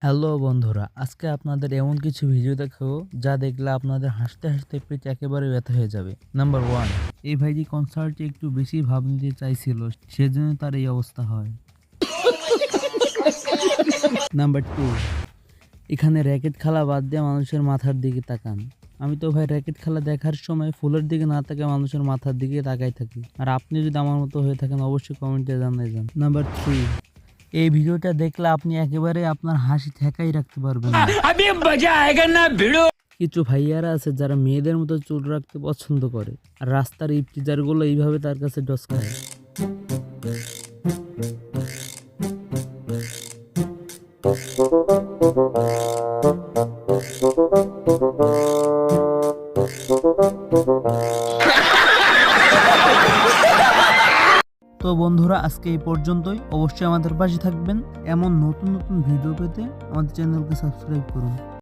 Hello বন্ধুরা, আজকে আপনাদের এমন কিছু ভিডিও দেখাবো যা দেখলে আপনাদের হাসতে হাসতে পেট একেবারে ব্যথা হয়ে যাবে। নাম্বার 1, এই ভাইজি কনসার্টে একটু বেশি ভাব নিতে চাইছিল, সেজন্য তার এই অবস্থা হয়। নাম্বার 2, এখানে র্যাকেট খেলা বাদ দিয়ে মানুষের মাথার দিকে তাকান। আমি তো ভাই র্যাকেট খেলা দেখার সময় ফুলের দিকে না তাকিয়ে মানুষের মাথার দিকে তাকাই থাকি। আর আপনি যদি আমার মতো হয়ে থাকেন অবশ্যই কমেন্টে জানিয়ে যান। নাম্বার 3, এই ভিডিওটা দেখলে আপনি একেবারে আপনার হাসি ঠেকাই রাখতে পারবেন না। কিছু ভাইয়ারা আছে যারা মেয়েদের মতো চুল রাখতে পছন্দ করে, আর রাস্তার ইফতিজার গুলো এইভাবে তার কাছে ডস খায়। তো বন্ধুরা, আজকে এই পর্যন্তই। অবশ্যই আমাদের পাশে থাকবেন। এমন নতুন নতুন ভিডিও পেতে আমাদের চ্যানেলকে সাবস্ক্রাইব করুন।